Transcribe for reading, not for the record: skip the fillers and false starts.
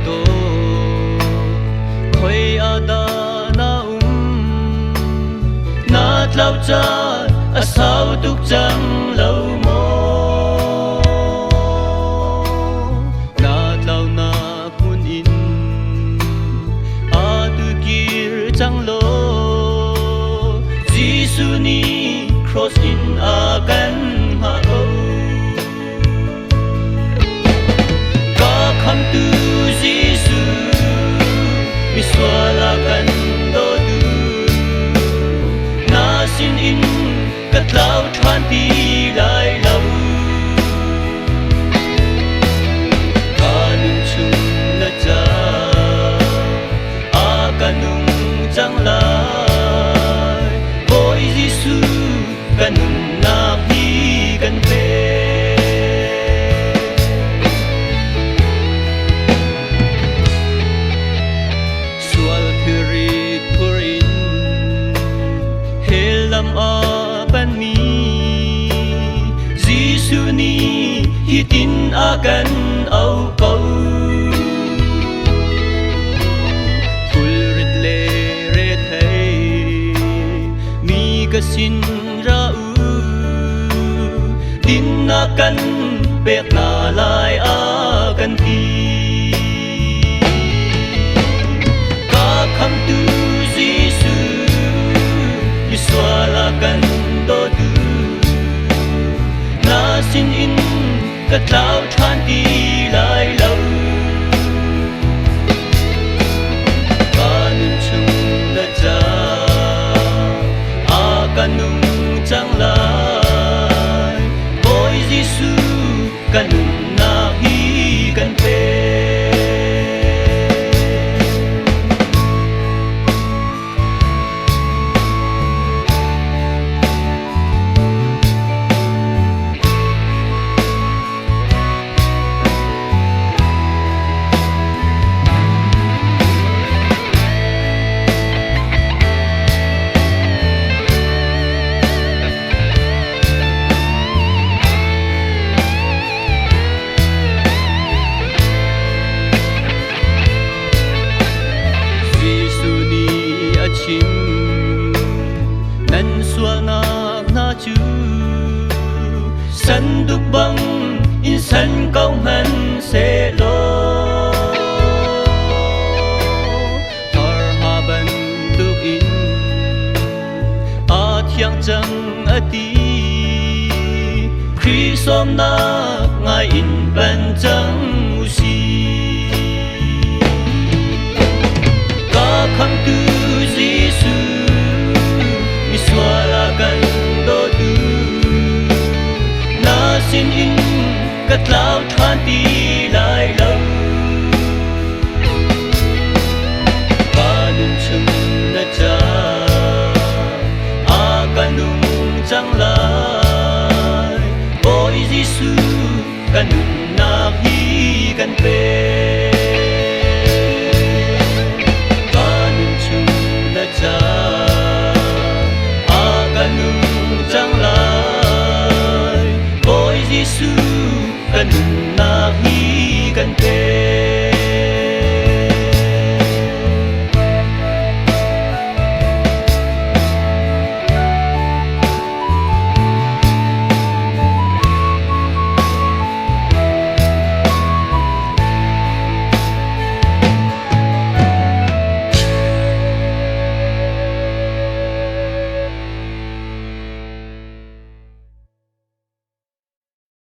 tô khơi ada na na tlau cha a sao tuk chang lâu mo na tlau na hun in a tu kir chang lo Giêsu ni cross in a kan ha o ka kham tu Giêsu mi swala kan do tu na sin in kat lau than ti lai lau kanun chung na cha a kanung chang lai ôi Giêsu kanun na hi kan pe sual thirit purin helam a ban mi Giêsu ni hitin akan au kau pulrit le re thei mi ka sin ra u tin akan pek na lai akan ti ka kham tu Giêsu mi swala kan do tu na sin in kat lau than ti lai lau kanun chung na cha a kanung chang lai ôi Giêsu kanun na hi kan pe nan sual na chu san duk bang in san kau han se lo tar ha ban tu in a thiang chang ati Chrisom na ngai in ban chang usi ka kham tu Giêsu mi swala kan do tu na sin in kat lau than ti